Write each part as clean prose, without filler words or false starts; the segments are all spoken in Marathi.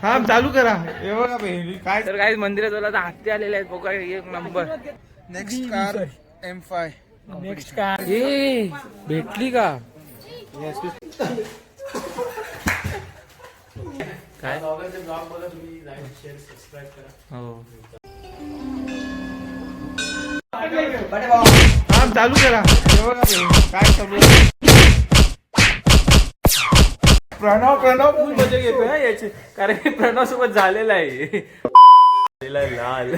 थांब चालू करा. हे बघा काय तर काय मंदिरात हत्ती आलेले आहेत बघा. एक नंबर. Next car M5. Next car ए भेटली का काय हो थांब चालू करा. हे बघा काय चालू आहे. प्रणव खूप मजा घेतोय ना याची कारण की प्रणव सोबत झालेला आहे. लाल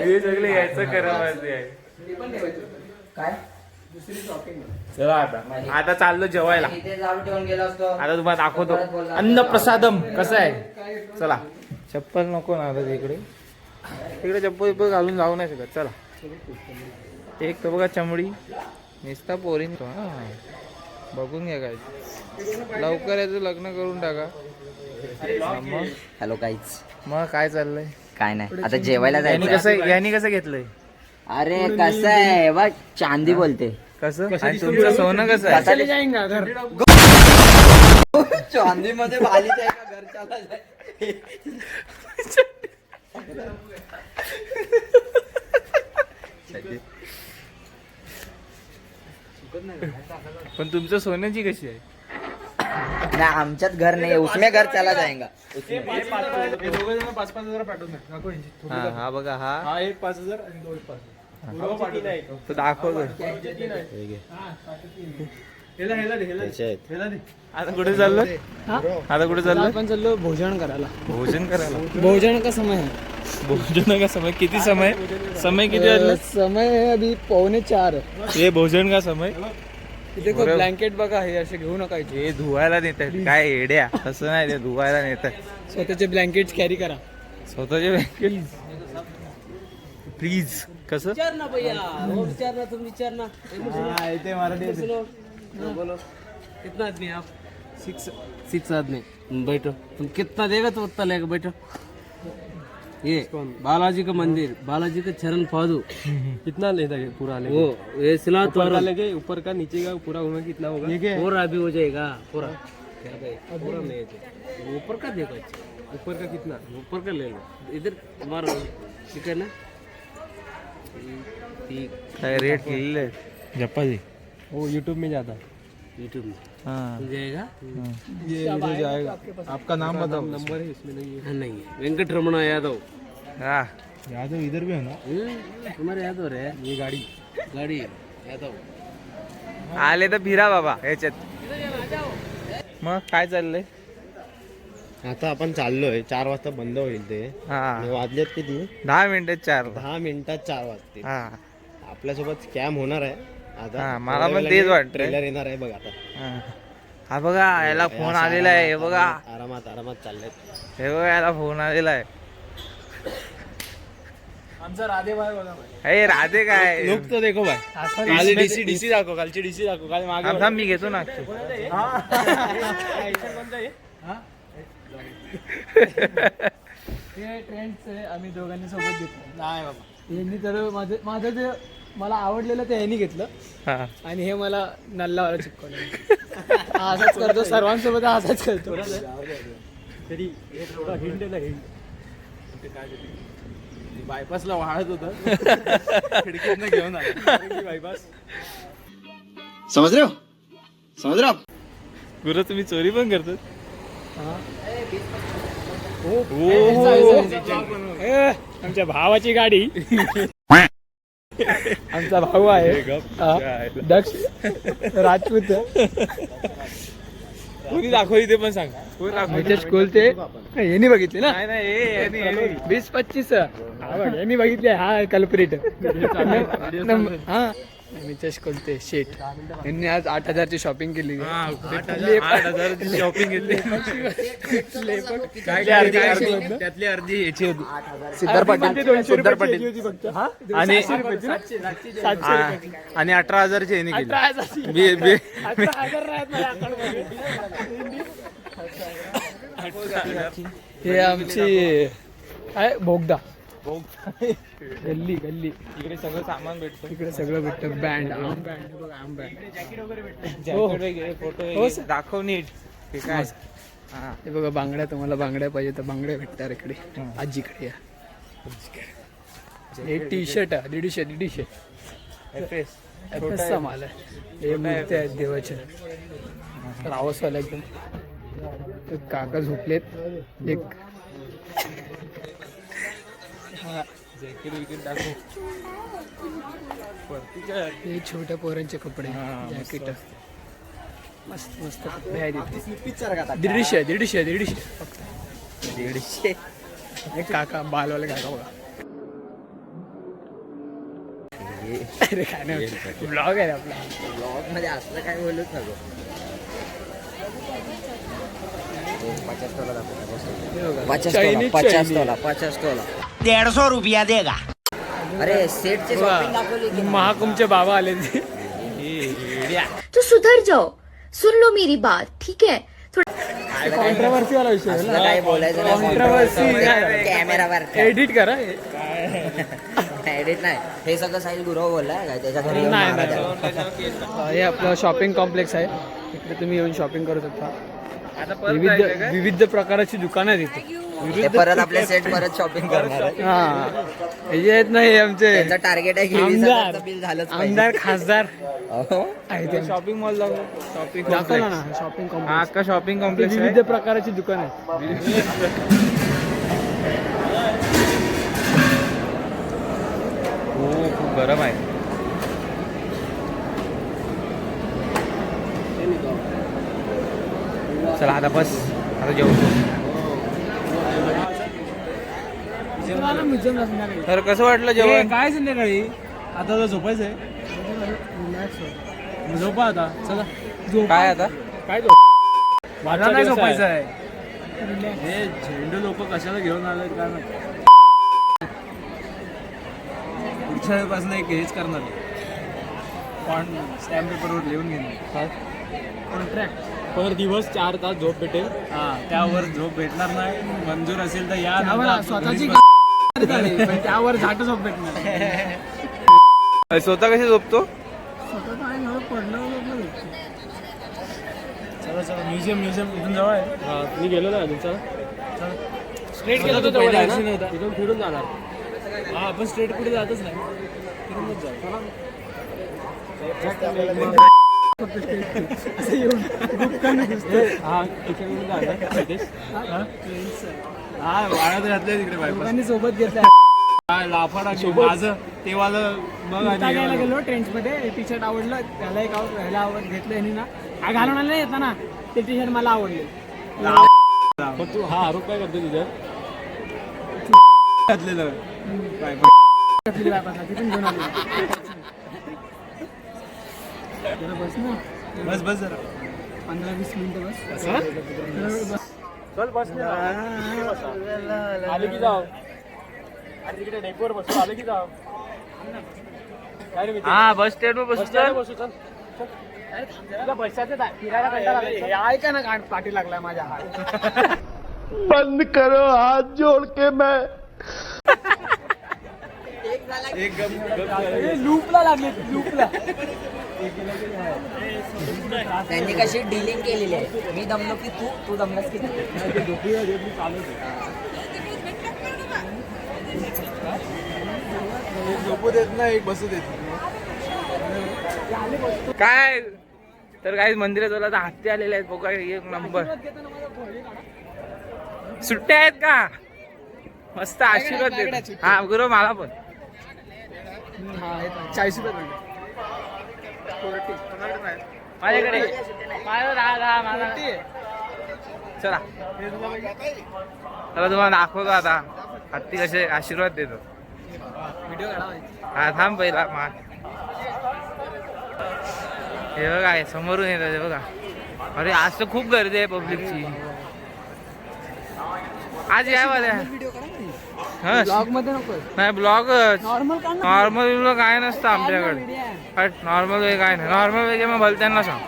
हे सगळे यायचं करा माहिती आहे. चला आता चाललो जेवायला. आता तुम्हाला दाखवतो अन्नप्रसादम कसं आहे. चला चप्पल नको ना आता तिकडे चप्पल घालून जाऊ नाही शकत. चला एक तर बघा चमडी निस्ता पोरीन बघून घ्या काय लवकर याचं लग्न करून टाका. हॅलो काहीच मग काय चाललंय. काय नाही आता जेवायला यांनी कसं घेतलंय. अरे कसं आहे बघ चांदी बोलते कसं आणि तुमचं सोनं कसं आहे. चांदी मध्ये भालीच आहे का घरच्याला पण तुमचं सोन्याची कशी आहे. नाही आमच्यात घर नाही उसमें घर चला जाएगा. 5,000 पाठवून हा बघा हा एक 5,000 आणि तो एक 5,000 तो दाखवतो. आता कुठे चाललो. आपण चाललो भोजन करायला. भोजन का समय किती समय किती वाजला. समय है अभी 3:45. हे भोजन का समय. देखो ब्लँकेट बघा हे असे घेऊ नका. हे धुवायला नेतात काय एड्या तसं नाही. ते धुवायला नेतात. स्वतःचे ब्लँकेट कॅरी करा. स्वतःचे बँकेट प्लीज. कसं विचार ना भैया विचार ना तुम विचार ना. ते मराठी बोलो कितना आदमी आप 6 आदमी बैठो. तुम कितना देगा तो उतना लेगा. बैठो. ये बालाजी का मंदिर बालाजी का चरण पादू कितना लेता है पूरा लेके? वो ये सिला ऊपर का लेके ऊपर का नीचे का पूरा घूमे कितना होगा? पूरा अभी हो जाएगा पूरा. पूरा नहीं है ऊपर का देखो. ऊपर का कितना? ऊपर का ले लो. इधर तुम्हारा ठीक है ना. काय रेट केलेले जप्पाजी. वो यूट्यूब में जाता है. यूट्यूब में हाँ मिल जाएगा. ये मुझे जाएगा. आपका नाम बताओ. नंबर है इसमें नहीं है. हाँ, नहीं है वेंकट रमणा यादव. हाँ यादव इधर भी है ना. तुम्हारे यादव रे ये गाड़ी गाडी यादव आले तर फिरा बाबा याच्यात. मग काय चाललंय. आता आपण चाललोय 4 वाजता बंद होईल ते. हा वाजलेत किती? 10 मिनिटात 4. 10 मिनिटात 4 वाजतील. हा आपल्यासोबत स्कॅम होणार आहे आता. हा, मला पण तेच वाटतंय. ट्रेलर येणार आहे बघ आता. हा बघा याला फोन आलेला आहे. हे बघा आरामात चाललेत. हे बघा याला फोन आलेला आहे. आमचा राधे भाई बघा. हे राधे काय लोक तो देखो भाई. डीसी दाखव. कालची डीसी दाखव. काल मागे थांब मी घेतो ना. हे ट्रेंड्स आहे आम्ही दोघांनी सोबत घेतलं. नाही बाबा यांनी तर माझं जे मला आवडलेलं ते यांनी घेतलं हा आणि हे मला नल्लावाला चिपकवलं. असाच करतो सर्वांसोबत असाच करतो. तरी थोडा हिंड आहे ना हिंड. बायपासला वाढत होता खिडकीतनं घेऊन आला बायपास. समज रहे हो गुरु तुम्ही चोरी पण करतात. आमच्या भावाची गाडी. आमचा भाऊ आहे दक्ष राजपूत. कोणी दाखवली ते पण सांग. नितेश कोलते यांनी बघितले ना. नाही 20-25 यांनी बघितले. हा कल्प्रिट. हा नितेश कोलते शेठ यांनी आज 8,000ची शॉपिंग केली. 8,000ची शॉपिंग घेतली. त्यातली अर्धी याची होती. सिद्धार्थ पाटील आणि 18,000ची यांनी केली. हे आमची काय बोगदा गल्ली गल्ली इकडे सगळं सामान भेटतं. इकडे सगळं भेटतं. बँड आम बँड बघा आम बँड. जॅकेट वगैरे फोटो दाखव नीट. हे काय हा हे बघा बांगड्या, तुम्हाला बांगड्या पाहिजे तर बांगड्या भेटतात इकडे. आजीकडे या. हे टी शर्ट आहे 150 FS. FS माल आहे. हे मूर्त्या आहेत देवाच्या. रावसवाला एकदम. ते काका झोपलेत. एक जॅकेट विकेट दाखव. वरती काय हे छोट्या पोरांचे कपडे जॅकेट. मस्त मस्त कपडे आहेत इथे. 150 फक्त 150. एक काका बालवाले काका बघा. अरे काय नाही ब्लॉग आहे आपला. ब्लॉग मध्ये असलं काय बोलूच नको. 50 तोला दाखव. हे बघा. 50 Chinese, तोला Chinese. 50 तोला 150 रुपया देगा. अरे सेटचे शॉपिंग दाखवली की महाकुंभचे बाबा आले ते. तो सुधर जाओ, सुन लो मेरी बात, ठीक है? कॉन्ट्रोवर्सी वाला विषय आहे असलं ना. काय बोलायचं नाही. Controversy नाही. कॅमेरावर एडिट करा. एडिट नाही. हे सगळं साहिल गुरव बोललाय काय त्याच्या घरी येऊन नाही, मारा नाही. त्याला. हे आपलं शॉपिंग कॉम्प्लेक्स आहे. इकडे तुम्ही येऊन शॉपिंग करू शकता. आता परत विविध जायचं काय? विविध प्रकारची दुकानं आहेत इथे. ते परत आपल्या सेट परत शॉपिंग करणार आहे. हा हे जे आहेत ना हे आमचे त्यांचं टार्गेट आहे की 20,000 चं बिल झालंच पाहिजे. आमदार खासदार अहो. आहे ते. शॉपिंग मॉल दाखव. शॉपिंग दाखवला ना शॉपिंग हा कॉम्प्लेक्स. का शॉपिंग कॉम्प्लेक्स आहे. विविध प्रकारची दुकान आहेत. हो खूप गरम आहे. चला आता बस. आता जेवतो. तर कसं वाटलं जेवण? काय संध्याकाळी आता तर झोपायचं आहे. झोपा आता चला. काय आता मला काय झोपायचं आहे. हे झेंडू लोक कशाला घेऊन आले काय माहिती. पुढच्या वेळेपासून एक हेच करणार. स्टॅम्प पेपरवर लिहून घेणार कॉन्ट्रॅक्ट. पर दिवस 4 तास झोप भेटेल. हा त्यावर झोप भेटणार नाही. मंजूर असेल तर या. स्वतःची पण त्यावर झाट झोप भेटणार. स्वतः कसे झोपतो? चला चला म्युझियम इथून जवळ आहे. मी गेलो ना अजून. चला स्ट्रेट गेलो तर तिथून फिरून जाणार. हा आपण स्ट्रेट कुठे जातच नाही. फिरूनच जाऊ. हा तिकडून जाणार. हा वाळत घातलंय तिकडे बायपास. सोबत घेतला. लाफाडा माझं ते वालं मग घ्यायला गेलो ट्रेंड्स मध्ये. टी शर्ट आवडलं त्याला. एक ह्याला घेतलं यांनी ना. हा घालून आलं नाही येतं ना ते टी शर्ट मला आवडले. पण तू हा आरोप काय करतो तुझ्यात? घातलेलं तिथून घेऊन आलो. बस ना. बस बस जरा 15-20 मिनिटं बस. चल बस आले की जाऊ. अरे तिकडे डेपोवर बसू. आले की जाऊ. हा बस स्टँड वर बसू. चल पैशाचे फिरायला कंटाळा लागला. ऐका ना कान पाठी लागलाय माझ्या हात. बंद करो हाथ जोड़ के मैं लूपला लागले. लूपला त्यांनी कशी डीलिंग केलेली आहे. मी दमलो की तू दमलास की झोपू देत नाही. एक बसू देत. काय तर काही मंदिरात झाला तर हत्ती आलेले आहेत. बघा एक नंबर. सुट्ट्या आहेत का? मस्त आशीर्वाद देत. हा गुरु मला पण 40 रुपये. माझ्याकडे चला. चला तुम्हाला दाखवतो आता हत्ती कसे आशीर्वाद देतो. व्हिडिओ काढा. हा थांब पहिला मा. हे बघा हे समोरून येतात. हे बघा. अरे आज तर खूप गर्दी आहे पब्लिकची. आज या वाल्या. ब्लॉग मध्ये नको. नाही ब्लॉग नॉर्मल का नॉर्मल काय नसतं आमच्याकडे. नॉर्मल वे काय नाही. नॉर्मल वे मग भलत्यांना सांग.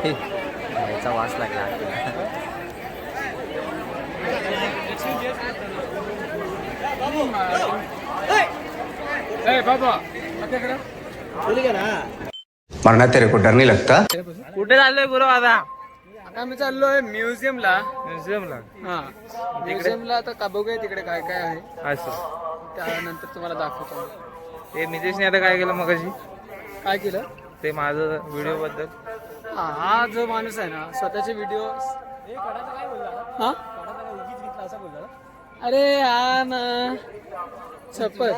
याचा वास लागला मरना तेरे को डर नहीं लगता? कुठे चाललोय गुरु आता? आता आम्ही चाललोय म्युझियमला. म्युझियमला. हा म्युझियमला आता का बघूया तिकडे काय काय आहे, असं त्यानंतर तुम्हाला दाखवतो. ते नितेशने आता काय केलं मगाशी? काय केलं? ते माझं व्हिडिओ बद्दल. हा जो माणूस आहे ना स्वतःचे व्हिडिओ. हा अरे हा ना चप्पल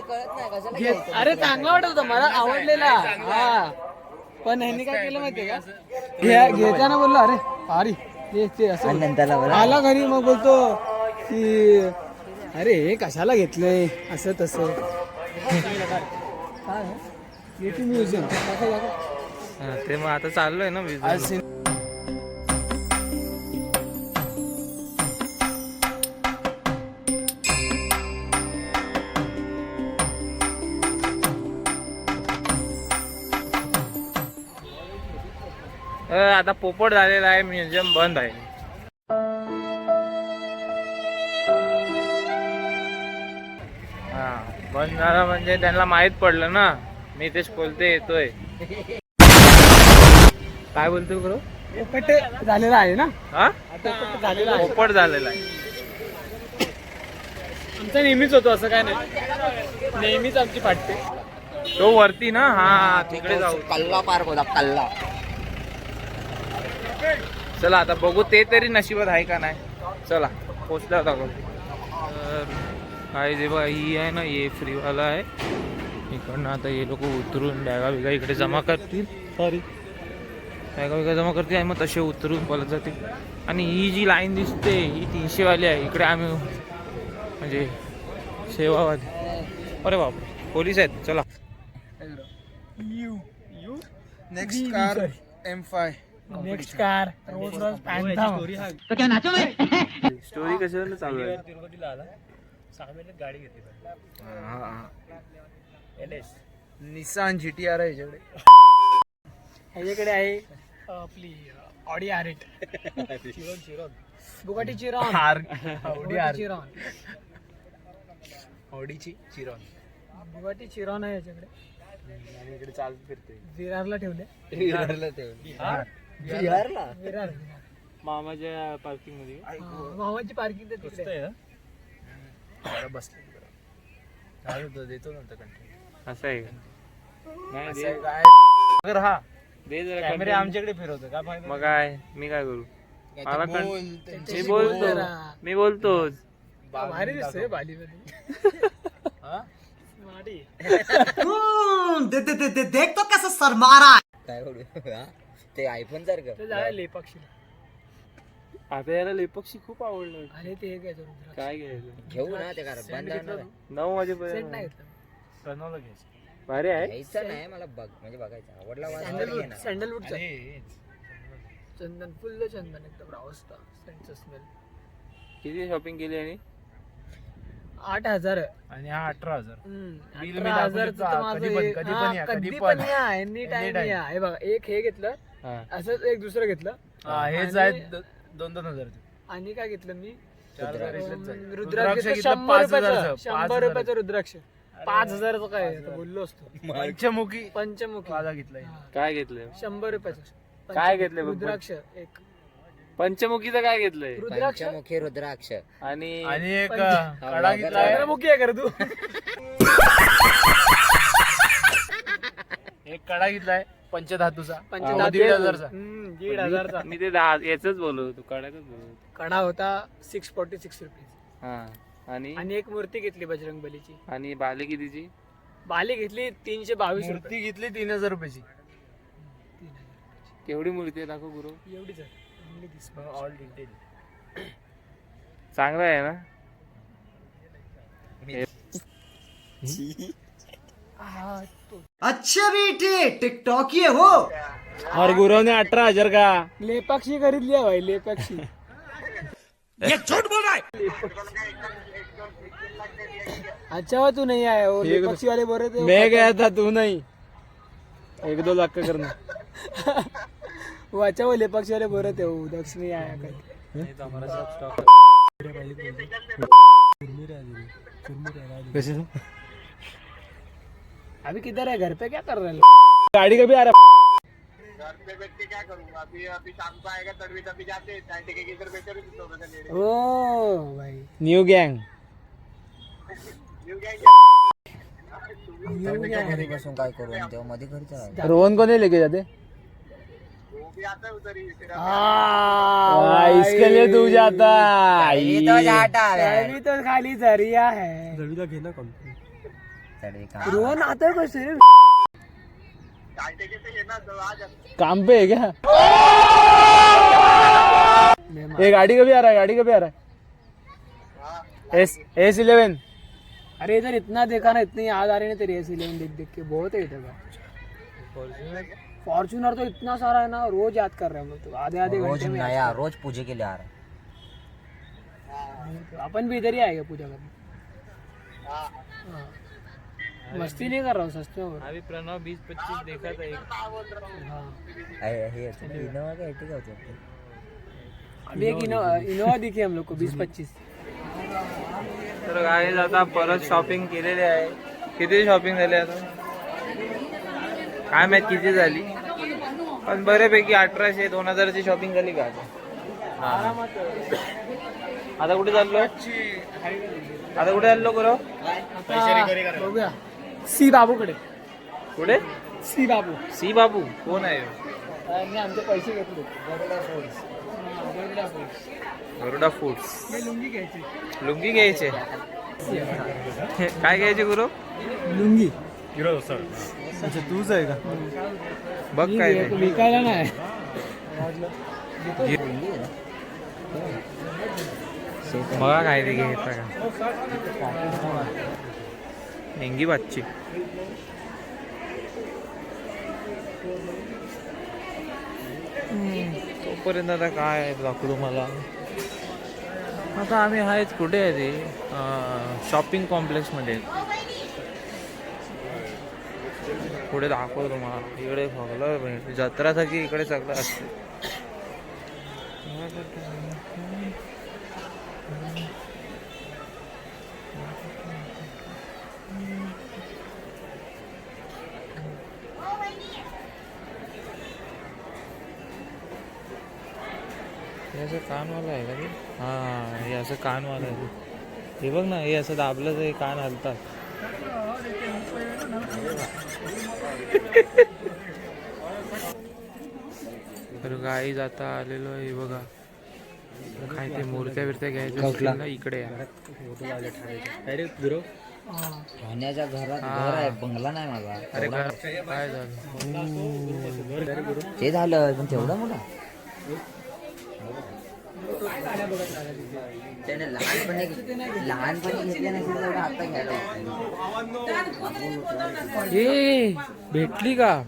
अरे चांगला वाटत होता, मला आवडलेला. हा पण ह्यांनी काय केलं माहितीये का, घेताना बोललो अरे अरे ते असं आला घरी, मग बोलतो की अरे हे कशाला घेतलंय असं तसं. काय म्युझियम ते मग आता चाललोय ना म्युझियम. आता पोपट झालेला आहे, म्युझियम बंद आहे. हा बंद झाला म्हणजे त्यांना माहित पडलं ना नितेश कोलते येतोय. काय बोलतोय बरो? पोपट झालेला आहे ना. हा पोपट झालेला आहे. पोपट झालेला आहे. आमचा नेहमीच होतो असं काय नाही, नेहमीच आमची फाटते. तो वरती ना. हा तिकडे जाऊ. कल्ला पार्क होता कल्ला. चला आता बघू ते तरी नशिबात आहे का नाही. चला पोचला होता. तर काय जे बघा ही आहे ना, हे फ्रीवाला आहे. इकडनं आता हे लोक उतरून बॅगा बिगा इकडे जमा करतील. बॅगा बिगा जमा करतील आणि मग तसे उतरून पळत जातील. आणि ही जी लाईन दिसते ही 300 वाली आहे. इकडे आम्ही म्हणजे सेवावाली. अरे बापरे पोलीस आहेत. चला next car M5. Next car Rolls Royce Phantom. तो क्या नाचो मैं. स्टोरी कशावर चालू आहे. तिरुपतीला आला 6 महिन्यात गाडी घेतली. निसान GTR आहे याच्याकडे. ह्याच्याकडे आहे आपली ऑडी R8. Bugatti Chiron. ऑडीची चिरॉन. बुगाटी चिरॉन आहे याच्याकडे. आणि इकडे चालत फिरते. विरारला ठेवले. विरार मामाच्या पार्किंग मध्ये. मामाची पार्किंग तर तिकडे. बसले देतो नंतर कंटिन्यू. असं आहे का? नाही दे. अगर हा दे जरा कॅमेरे content. आमच्याकडे फिरवतो का फायदा. मग काय मी काय करू. मला बोल, मी त्यांच्याशी बोलतो. बोल. मी बोलतोच. भारी दिसतोय बालीमध्ये. देख तो कसं सर मारा काय ते आयफोन सारखं. ते जाय लेपाक्षीला. आता याला लेपक्षी खूप आवडलं. अरे ते एक आहे रुद्राक्ष. काय घ्यायचं. घेऊ ना ते कारण बंद आहे ना. 9 सेट वाजेपर्यंत नाही घेतलं. प्रणवला घ्यायचं. भारी आहे. घ्यायचं नाही मला म्हणजे बघायचं आवडला वास तरी सँडलवूड घेणार. सँडलवूडचा अरे, चंदन फुल्ल चंदन एकदम रावस्ता सेंटचा स्मेल. किती शॉपिंग केली आणि 8,000 आणि हा 18,000. बिल मी 18,000 दाखवतो. कधी पण, कधी पण या, कधी पण. एनी टाइम या. हे बघा एक हे घेतलं हा. असंच, एक दुसरं घेतलं. हेच आणि- आहेत 2,000. आणि काय घेतलं मी 4,000 इथलेच आहे. रुद्राक्ष रुद्राक्ष घेतलं घेतलं 100 रुपयाचं. 5,000चं. 100 रुपयाचं रुद्राक्ष. 5,000चं काय आहे? आता बोललो असतो. पंचमुखी पंचमुखी माझा घेतलाय. काय घेतलंय. 100 रुपयाचं. काय घेतलंय बघ. रुद्राक्ष एक. पंचमुखीचं काय घेतलंय. रुद्राक्ष पंचमुखी रुद्राक्ष आणि आणि एक पंच- कडा घेतलाय. चंद्रमुखी आहे कर तू. एक कडा घेतलाय पंचधातूचा. पंचधातू. 1,500चा. 1,500चा. मी ते याच बोलत होतो. कडायच बोलत होतो. कडा होता 646 रुपीज. हा. आणि आणि एक मूर्ती घेतली बजरंग बलीची. आणि बाले कितीची. बाली घेतली 322 रुपये. मूर्ती घेतली 3,000 रुपयाची. केवढी मूर्ती आहे दाखव गुरु. एवढीच आहे. Only this much. All detail. चांगलं आहे ना. अच्छा बेटे टिकटॉक ये हो. और गुरु ने 18,000 का. लेपाक्षी खरीदली आहे भाई. लेपाक्षी. अच्छा हुआ तू नहीं आया. वो लेपाक्षी वाले बोल रहे थे मैं गया था तू नहीं. 1-2 लाख का करना. वाचा बोले पक्षाला बरं ते दक्षिणी आया काय अभी किधर है घर पे क्या कर रहे हैं गाड़ी कभी आ रहा ओ भाई न्यू गँग घरी बसून काय करू आणि तेव्हा मध्ये घरी चला रोहन को नहीं लेके जाते इसके लिए तू जाता अभी तो खाली जरिया है रोहन आता है कैसे काम पे है क्या ये गाड़ी कभी आ रहा है गाड़ी कभी आ रहा है S11 अरे इधर इतना देखा ना इतनी याद आ रही है तेरी S11 देख देख के बहुत है इधर का फॉर्च्यूनर तो इतना सारा है ना रोज याद कर रहे हैं हम लोग तो आधे आधे रोज घंटे में नया रोज पूजे के लिए आ रहा अपन भी इधर ही आएगा पूजा करने हाँ। मस्ती नहीं कर रहा हूँ सच में अभी प्रणव 20-25 देखा था एक है इनोवा का एटी का होते अभी एक इनोवा दिखी हम लोग को 20-25 तर गाडी आता परत शॉपिंग केलेली आहे किती शॉपिंग झाली आता काय माहित किती झाली पण बऱ्यापैकी 1800-2000 शॉपिंग झाली का आता कुठे चाललो करो बघूया सी बाबूकडे कुठे सी बाबू सी बाबू कोण आहे त्यांनी आमचे पैसे घेतले गरुडा फूड्स मी लुंगी घ्यायची लुंगी घ्यायचे काय घ्यायचे गुरु लुंगी अच्छा तूच आहे का बघ काय ते. विकायला नाही बघा काय ते घ्यायचं का मेंगी बातची तोपर्यंत आता काय दाखवू तुम्हाला आता आम्ही आहेच कुठे आहे ते शॉपिंग कॉम्प्लेक्समध्ये पुढे दाखवतो तुम्हाला इकडे सगळं जत्रासाठी इकडे सगळं असते हे असं कानवाला आहे का ते हां हे असं कानवाला आहे हे बघ ना हे असं दाबलं तर हे कान हलतात तर गाई जाता आलेलो आहे बघा काय ते मूर्त्या बिर्त्या घ्यायच्या असतील ना इकडे डायरेक्ट राहण्याच्या घरात घर आहे बंगला नाही माझा अरे काय झालं ते झालं पण तेवढा मोठा त्याने लहानपणी घेतले नाही तेवढं आता घ्यायला ए भेटली का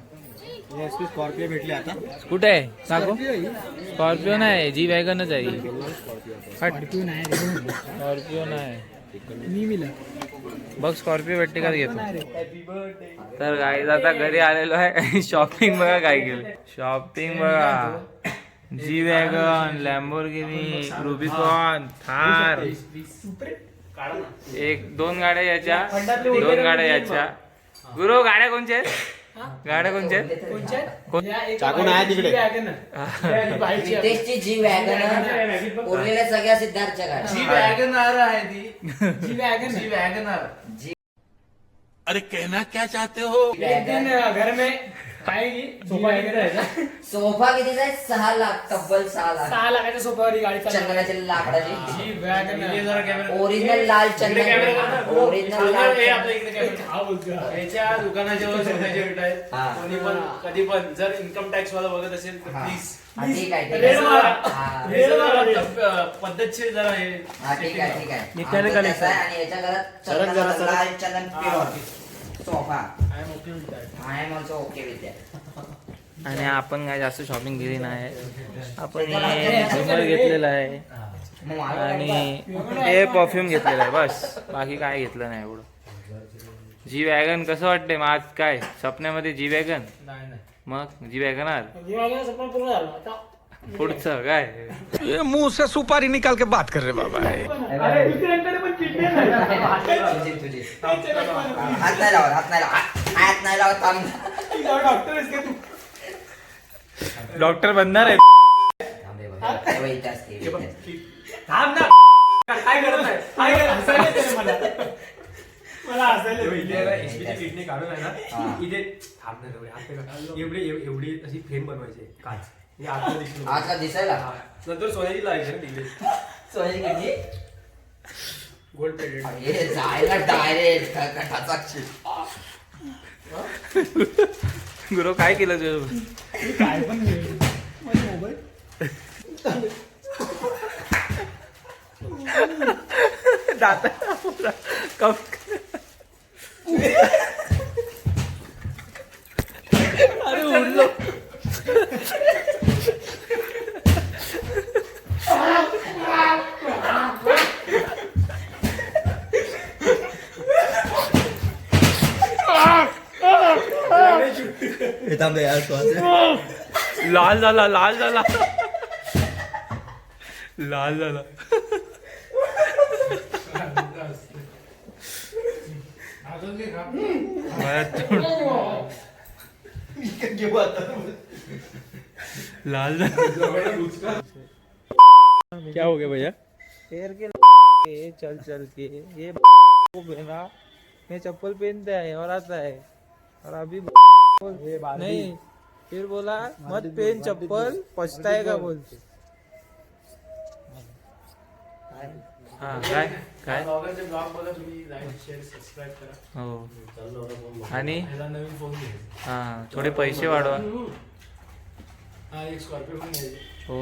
स्कॉर्पिओ भेटली आता कुठे आहे सांगू स्कॉर्पिओ नाही जी वॅगनच आहे स्कॉर्पिओ नाही बघ स्कॉर्पिओ भेटते का घेतो तर गाईज आता घरी आलेलो आहे शॉपिंग बघा काय केलं शॉपिंग बघा जी वॅगन लॅम्बोर्गिनी रुबिकॉन थार दोन गाड्या याच्या दोन गाड्या याच्या गुरु गाड्या कोणच्या आहेत गाड्या कोणच्या आहेत चाकून आहे तिकडे नितेशची जी वॅगन उरलेल्या सगळ्या सिद्धार्थच्या गाड्या जी वॅगनर आहे ती जी वॅगनर अरे कहना क्या चाहते हो एक दिन घर में आएगी सोफा लेकर रहेगा सोफा कितीचा आहे 6 लाख तब्बल 6 लाख 6 लाखाच्या सोफावर ही गाडी चंदनाच्या लाकडाची जी वॅगन ओरिजिनल लाल चंदन ओरिजिनल लाल याच्या दुकानाच्या वर सोन्याचे विटा आहेत कोणी पण कधी पण जर इन्कम टॅक्स वाला बघत असेल तर प्लीज ठीक आहे पद्धतशीर जरा हे ठीक आहे आणि याच्या घरात चंदन pure sofa I am also okay with that आणि आपण काय जास्त शॉपिंग केली नाही आपण झुमर घेतलेला आहे आणि हे परफ्यूम घेतलेलं आहे बस बाकी काय घेतलं नाही एवढं जी वॅगन कसं वाटतंय मग आज काय सपन्यामध्ये जी वॅगन मग जी वॅगनार जीवाला सपना पूर्ण झालं आता. पुढचं काय मुंह से सुपारी निकाल के बात कर रहे बाबा अरे दुसऱ्यांकडे पण किडनी नाही. तुझी हात नाही लावत हात नाही लावत थांब. डॉक्टर आहेस का तू? डॉक्टर बनणार आहे. थांब रे बाबा. तेव्हा इथे असते, इथे असते. थांब ना. काय करत आहे? काय करत हसायला येतं मला. मला हसायला येतं. किडनी काढून आहे हा. ना इथे थांब ना एवढी अशी फ्रेम बनवायची काच हे आतलं दिसलं आज का दिसायला नंतर सोन्याची लावायची ना तिकडे सोन्याची किडनी गोल्ड प्लेटेड हे जायला डायरेक्ट खटाचाक्षी. गुरु काय केलं तुझं? काय पण माझा मोबाईल दात कप अरे उडलो. लाल झाला लाल झाला लाल झाला. लाल झाला. क्या हो गया भैया? पैर के चल चल के ये को पहना, मैं चप्पल पहनता है और आता है और अभी नहीं फिर बोला मत पहन चप्पल पछताएगा बोलते. हाँ काय काय ब्लॉग बघा तुम्ही लाईक शेअर सबस्क्राईब करा. हो आणि नवीन फोन घ्यायचा हा थोडे पैसे वाढवा. हा एक स्कॉर्पिओ पण घ्यायचा. हो